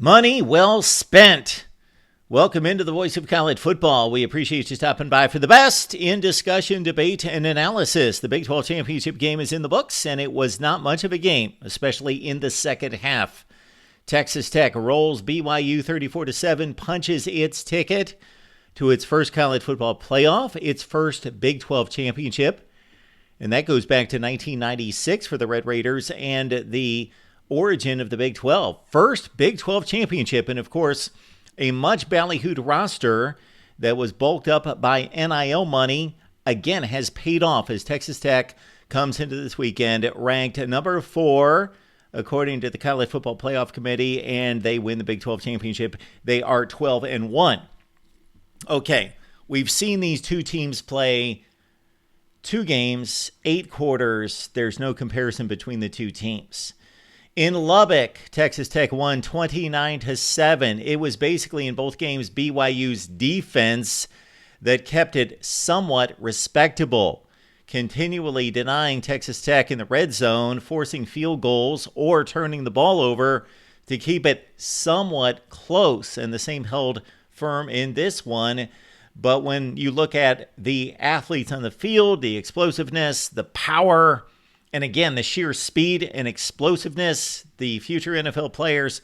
Money well spent. Welcome into the Voice of College Football. We appreciate you stopping by for the best in discussion, debate, and analysis. The Big 12 Championship game is in the books, and it was not much of a game, especially in the second half. Texas Tech rolls BYU 34-7, punches its ticket to its first college football playoff, its first Big 12 championship. And that goes back to 1996 for the Red Raiders and the origin of the Big 12. First Big 12 championship, and of course, a much ballyhooed roster that was bulked up by NIL money, again, has paid off as Texas Tech comes into this weekend ranked number 4, according to the College Football Playoff Committee, and they win the Big 12 championship. They are 12-1. Okay, we've seen these two teams play 2 games, 8 quarters. There's no comparison between the two teams. In Lubbock, Texas Tech won 29-7. It was basically in both games BYU's defense that kept it somewhat respectable, continually denying Texas Tech in the red zone, forcing field goals or turning the ball over to keep it somewhat close. And the same held firm in this one. But when you look at the athletes on the field, the explosiveness, the power, and again, the sheer speed and explosiveness, the future NFL players,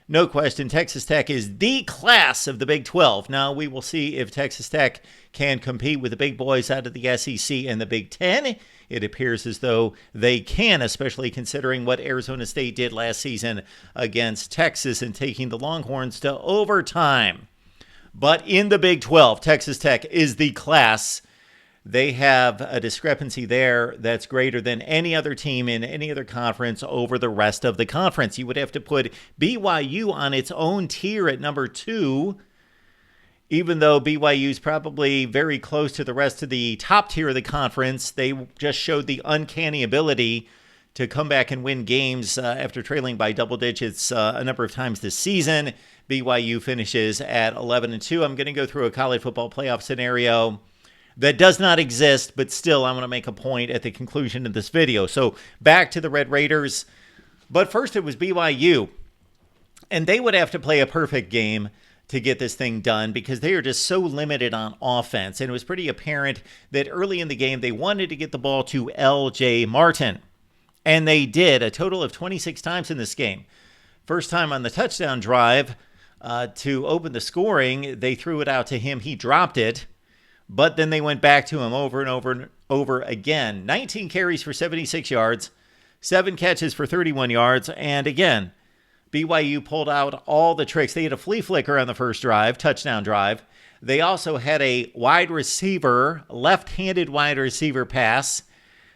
no question, Texas Tech is the class of the Big 12. Now, we will see if Texas Tech can compete with the big boys out of the SEC and the Big 10. It appears as though they can, especially considering what Arizona State did last season against Texas and taking the Longhorns to overtime. But in the Big 12, Texas Tech is the class. They have a discrepancy there that's greater than any other team in any other conference over the rest of the conference. You would have to put BYU on its own tier at number 2, even though BYU is probably very close to the rest of the top tier of the conference. They just showed the uncanny ability to come back and win games after trailing by double digits a number of times this season. BYU finishes at 11-2. I'm going to go through a college football playoff scenario that does not exist, but still I want to make a point at the conclusion of this video. So back to the Red Raiders. But first it was BYU. And they would have to play a perfect game to get this thing done because they are just so limited on offense. And it was pretty apparent that early in the game they wanted to get the ball to L.J. Martin. And they did a total of 26 times in this game. First time on the touchdown drive to open the scoring, they threw it out to him. He dropped it. But then they went back to him over and over and over again. 19 carries for 76 yards, 7 catches for 31 yards. And again, BYU pulled out all the tricks. They had a flea flicker on the first drive, touchdown drive. They also had a wide receiver, left-handed wide receiver pass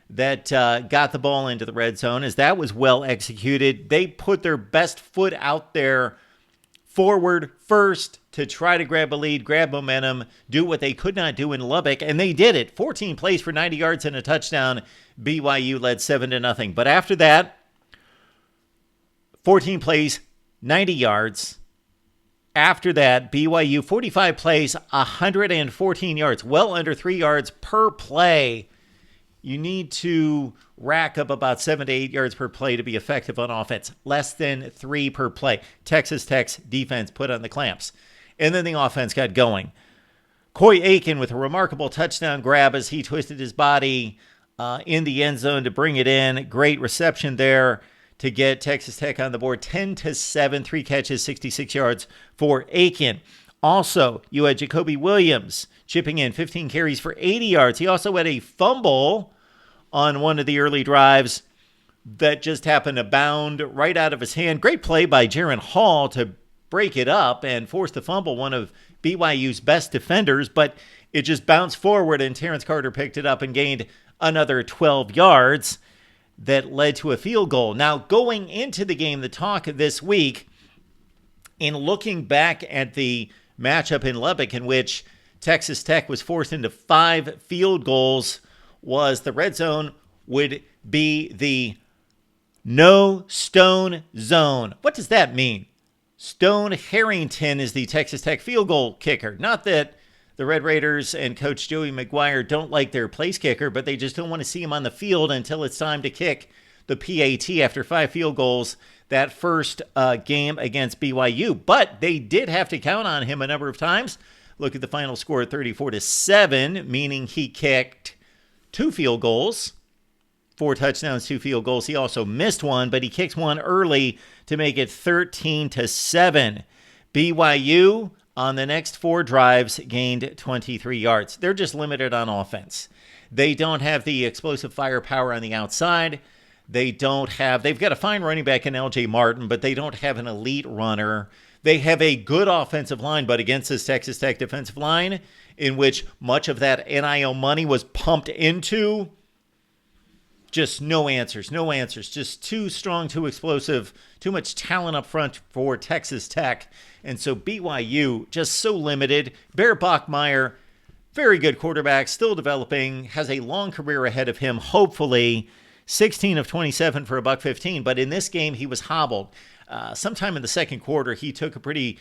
that got the ball into the red zone, as that was well executed. They put their best foot out there forward first to try to grab a lead, grab momentum, do what they could not do in Lubbock, and they did it. 14 plays for 90 yards and a touchdown. BYU led 7-0. But after that, 14 plays, 90 yards. After that, BYU 45 plays, 114 yards, well under 3 yards per play. You need to rack up about 7 to 8 yards per play to be effective on offense. Less than 3 per play. Texas Tech's defense put on the clamps. And then the offense got going. Coy Aiken with a remarkable touchdown grab as he twisted his body in the end zone to bring it in. Great reception there to get Texas Tech on the board. 10-7, 3 catches, 66 yards for Aiken. Also, you had Jacoby Williams chipping in 15 carries for 80 yards. He also had a fumble on one of the early drives that just happened to bound right out of his hand. Great play by Jaron Hall to break it up and force the fumble, one of BYU's best defenders, but it just bounced forward and Terrence Carter picked it up and gained another 12 yards that led to a field goal. Now, going into the game, the talk this week, in looking back at the matchup in Lubbock in which Texas Tech was forced into 5 field goals, was the red zone would be the no stone zone. What does that mean? Stone Harrington is the Texas Tech field goal kicker. Not that the Red Raiders and Coach Joey McGuire don't like their place kicker, but they just don't want to see him on the field until it's time to kick the PAT after 5 field goals that first game against BYU. But they did have to count on him a number of times. Look at the final score, 34-7, meaning he kicked 2 field goals, 4 touchdowns, 2 field goals. He also missed one, but he kicked one early to make it 13-7. BYU on the next 4 drives gained 23 yards. They're just limited on offense. They don't have the explosive firepower on the outside. They've got a fine running back in LJ Martin, but they don't have an elite runner. They have a good offensive line, but against this Texas Tech defensive line, in which much of that NIL money was pumped into, just no answers. Just too strong, too explosive, too much talent up front for Texas Tech. And so BYU, just so limited. Bear Bachmeier, very good quarterback, still developing, has a long career ahead of him, hopefully. 16 of 27 for $115, but in this game, he was hobbled. Sometime in the second quarter, he took a pretty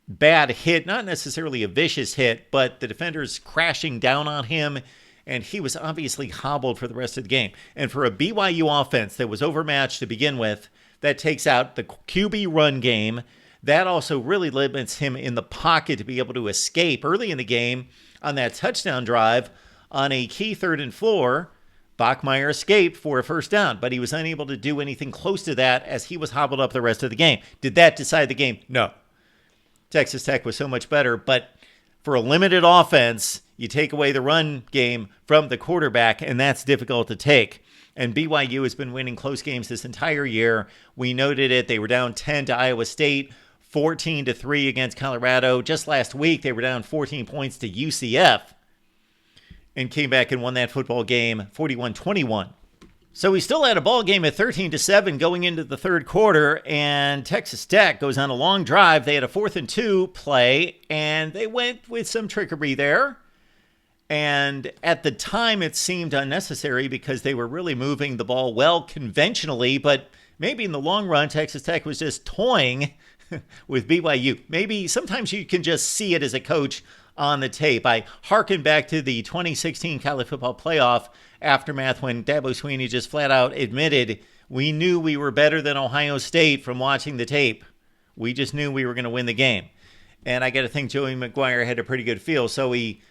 bad hit, not necessarily a vicious hit, but the defenders crashing down on him, and he was obviously hobbled for the rest of the game. And for a BYU offense that was overmatched to begin with, that takes out the QB run game, that also really limits him in the pocket to be able to escape early in the game on that touchdown drive on a key 3rd and 4. Bachmeier escaped for a first down, but he was unable to do anything close to that as he was hobbled up the rest of the game. Did that decide the game? No. Texas Tech was so much better, but for a limited offense, you take away the run game from the quarterback, and that's difficult to take. And BYU has been winning close games this entire year. We noted it. They were down 10 to Iowa State, 14-3 against Colorado. Just last week, they were down 14 points to UCF. And came back and won that football game 41-21. So we still had a ball game at 13-7 going into the third quarter, and Texas Tech goes on a long drive. They had a 4th and 2 play, and they went with some trickery there. And at the time, it seemed unnecessary because they were really moving the ball well conventionally, but maybe in the long run, Texas Tech was just toying with BYU. Maybe sometimes you can just see it as a coach on the tape. I hearken back to the 2016 college football playoff aftermath when Dabo Swinney just flat out admitted we knew we were better than Ohio State from watching the tape. We just knew we were going to win the game. And I got to think Joey McGuire had a pretty good feel. So he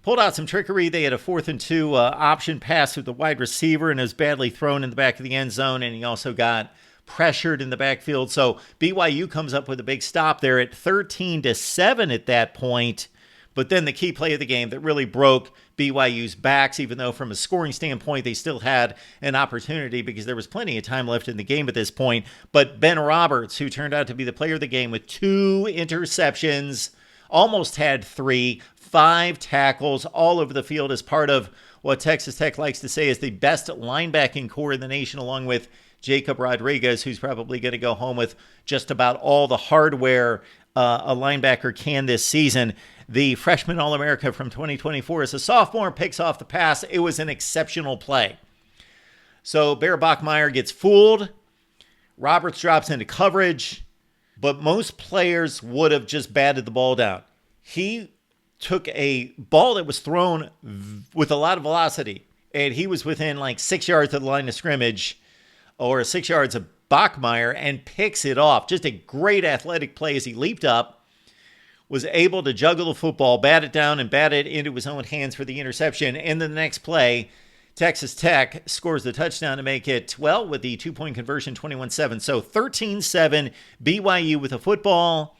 pulled out some trickery. They had a 4th and 2 option pass with the wide receiver, and it was badly thrown in the back of the end zone. And he also got pressured in the backfield. So BYU comes up with a big stop there at 13-7 at that point. But then the key play of the game that really broke BYU's backs, even though from a scoring standpoint, they still had an opportunity because there was plenty of time left in the game at this point. But Ben Roberts, who turned out to be the player of the game with 2 interceptions, almost had 3, 5 tackles all over the field as part of what Texas Tech likes to say is the best linebacking core in the nation, along with Jacob Rodriguez, who's probably going to go home with just about all the hardware a linebacker can this season. The freshman All-America from 2024 as a sophomore picks off the pass. It was an exceptional play. So Bear Bachmeier gets fooled. Roberts drops into coverage, but most players would have just batted the ball down. He took a ball that was thrown with a lot of velocity, and he was within like 6 yards of the line of scrimmage or 6 yards of Bachmeier and picks it off. Just a great athletic play as he leaped up, was able to juggle the football, bat it down, and bat it into his own hands for the interception. And then the next play, Texas Tech scores the touchdown to make it, well, with the 2-point conversion, 21-7. So 13-7, BYU with a football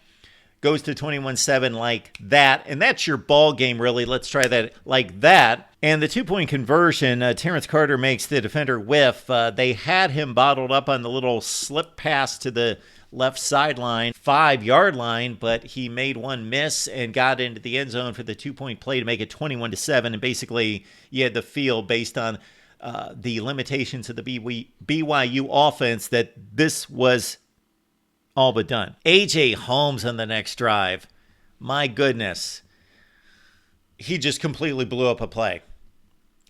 goes to 21-7 like that. And that's your ball game, really. Let's try that like that. And the 2-point conversion, Terrence Carter makes the defender whiff. They had him bottled up on the little slip pass to the left sideline, 5-yard line, but he made one miss and got into the end zone for the 2-point play to make it 21-7. And basically, you had the feel based on the limitations of the BYU offense that this was all but done. A.J. Holmes on the next drive. My goodness. He just completely blew up a play.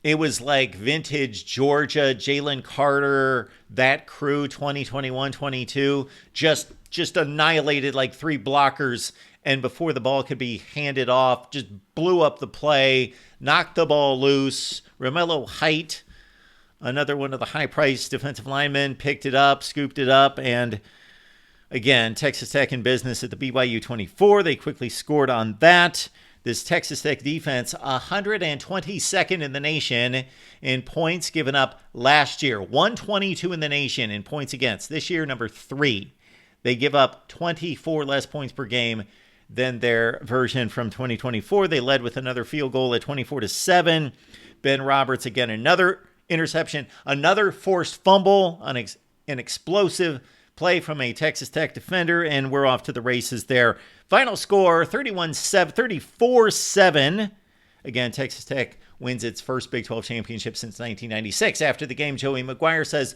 It was like vintage Georgia, Jalen Carter, that crew, 2021-22, just annihilated like 3 blockers, and before the ball could be handed off, just blew up the play, knocked the ball loose. Romello Height Another one of the high-priced defensive linemen picked it up, scooped it up, and again, Texas Tech in business at the BYU 24. They quickly scored on that. This Texas Tech defense, 122nd in the nation in points given up last year. 122 in the nation in points against. This year, number 3. They give up 24 less points per game than their version from 2024. They led with another field goal at 24-7. Ben Roberts, again, another interception, another forced fumble on an explosive play from a Texas Tech defender, and we're off to the races there. Final score, 34-7. Again, Texas Tech wins its first Big 12 championship since 1996. After the game, Joey McGuire says,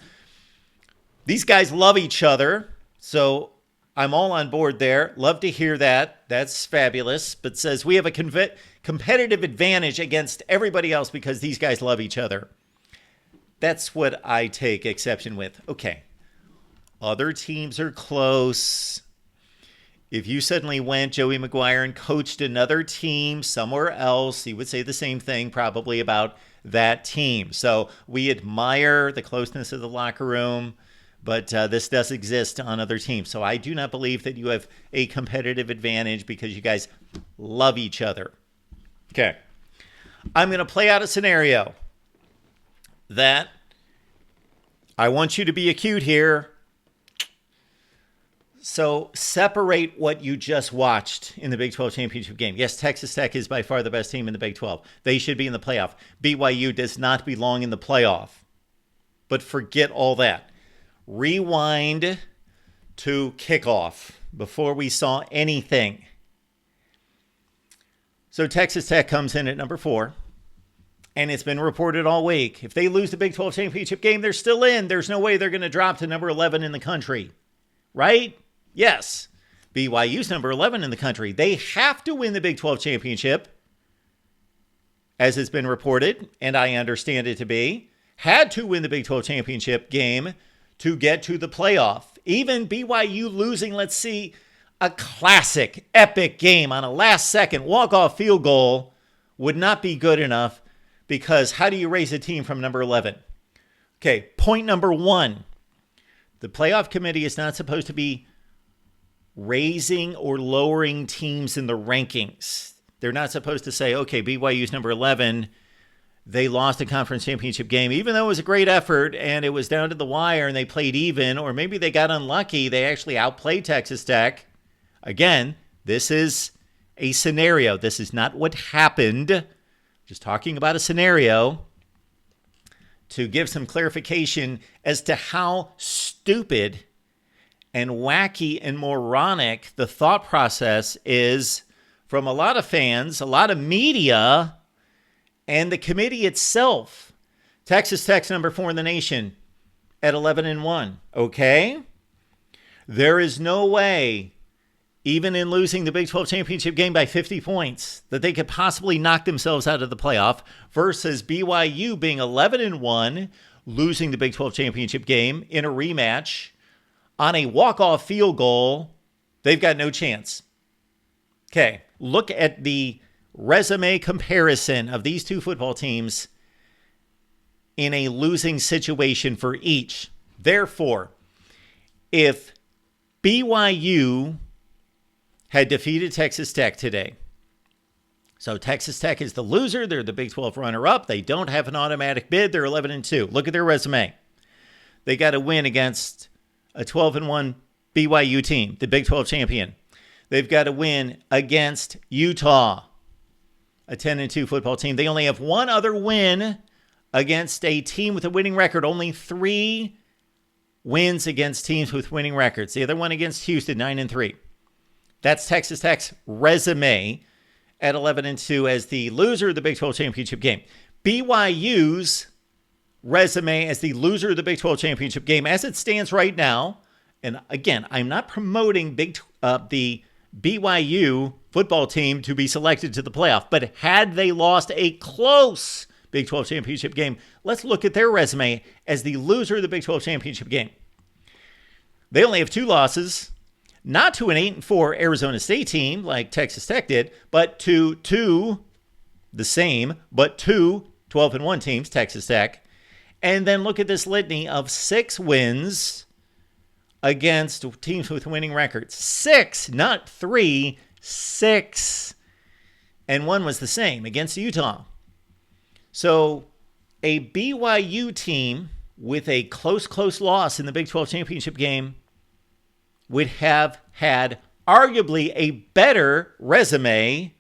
these guys love each other, so I'm all on board there. Love to hear that. That's fabulous. But says, we have a competitive advantage against everybody else because these guys love each other. That's what I take exception with. Okay. Other teams are close. If you suddenly went, Joey McGuire, and coached another team somewhere else, he would say the same thing probably about that team. So we admire the closeness of the locker room, but this does exist on other teams. So I do not believe that you have a competitive advantage because you guys love each other. Okay. I'm going to play out a scenario that I want you to be acute here. So separate what you just watched in the Big 12 championship game. Yes, Texas Tech is by far the best team in the Big 12. They should be in the playoff. BYU does not belong in the playoff. But forget all that. Rewind to kickoff before we saw anything. So Texas Tech comes in at number 4. And it's been reported all week. If they lose the Big 12 championship game, they're still in. There's no way they're going to drop to number 11 in the country. Right? Yes. BYU's number 11 in the country. They have to win the Big 12 championship, as it's been reported, and I understand it to be. Had to win the Big 12 championship game to get to the playoff. Even BYU losing, let's see, a classic, epic game on a last-second walk-off field goal would not be good enough, because how do you raise a team from number 11? Okay, point number 1. The playoff committee is not supposed to be raising or lowering teams in the rankings. They're not supposed to say, okay, BYU's number 11. They lost the conference championship game, even though it was a great effort and it was down to the wire and they played even, or maybe they got unlucky. They actually outplayed Texas Tech. Again, this is a scenario. This is not what happened. Just talking about a scenario to give some clarification as to how stupid and wacky and moronic the thought process is from a lot of fans, a lot of media, and the committee itself. Texas Tech's number 4 in the nation at 11-1. Okay? There is no way, even in losing the Big 12 championship game by 50 points, that they could possibly knock themselves out of the playoff versus BYU being 11-1, losing the Big 12 championship game in a rematch on a walk-off field goal. They've got no chance. Okay, look at the resume comparison of these two football teams in a losing situation for each. Therefore, if BYU had defeated Texas Tech today, so Texas Tech is the loser, they're the Big 12 runner-up, they don't have an automatic bid, they're 11-2. Look at their resume. They got to win against a 12-1 BYU team, the Big 12 champion. They've got to win against Utah, a 10-2 football team. They only have one other win against a team with a winning record. Only 3 wins against teams with winning records. The other one against Houston, 9-3. That's Texas Tech's resume at 11-2 as the loser of the Big 12 championship game. BYU's resume as the loser of the Big 12 championship game as it stands right now. And again, I'm not promoting the BYU football team to be selected to the playoff, but had they lost a close Big 12 championship game, let's look at their resume as the loser of the Big 12 championship game. They only have 2 losses, not to an 8-4 Arizona State team like Texas Tech did, but to 2 12-1 teams, Texas Tech, And then look at this litany of 6 wins against teams with winning records. 6, not 3, 6. And one was the same against Utah. So a BYU team with a close loss in the Big 12 championship game would have had arguably a better resume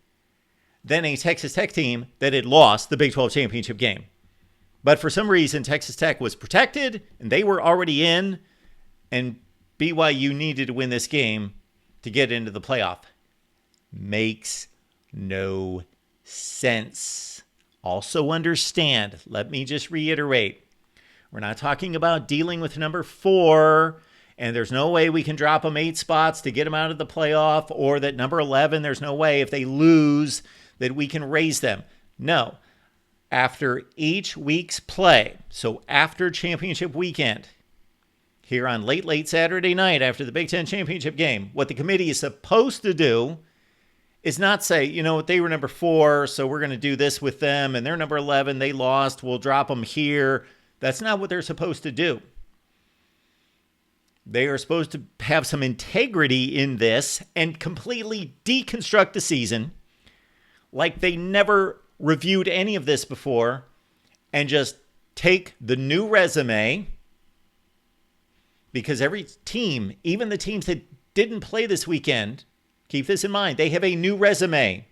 than a Texas Tech team that had lost the Big 12 championship game. But for some reason, Texas Tech was protected, and they were already in, and BYU needed to win this game to get into the playoff. Makes no sense. Also understand, let me just reiterate, we're not talking about dealing with number 4, and there's no way we can drop them 8 spots to get them out of the playoff, or that number 11, there's no way if they lose that we can raise them. No. After each week's play, so after championship weekend, here on late Saturday night after the Big Ten championship game, what the committee is supposed to do is not say, you know, they were number 4, so we're going to do this with them, and they're number 11, they lost, we'll drop them here. That's not what they're supposed to do. They are supposed to have some integrity in this and completely deconstruct the season like they never reviewed any of this before, and just take the new resume, because every team, even the teams that didn't play this weekend, keep this in mind, they have a new resume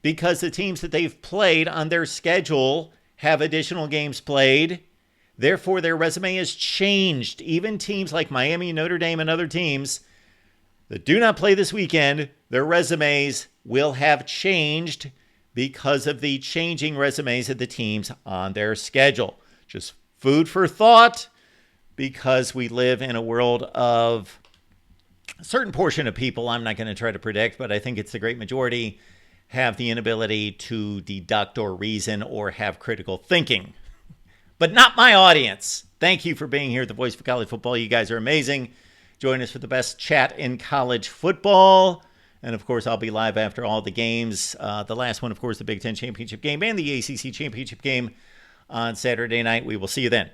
because the teams that they've played on their schedule have additional games played. Therefore, their resume has changed. Even teams like Miami, Notre Dame, and other teams that do not play this weekend, their resumes will have changed because of the changing resumes of the teams on their schedule. Just food for thought, because we live in a world of a certain portion of people, I'm not going to try to predict, but I think it's the great majority, have the inability to deduct or reason or have critical thinking. But not my audience. Thank you for being here at the Voice of College Football. You guys are amazing. Join us for the best chat in college football. And, of course, I'll be live after all the games. The last one, of course, the Big Ten championship game and the ACC championship game on Saturday night. We will see you then.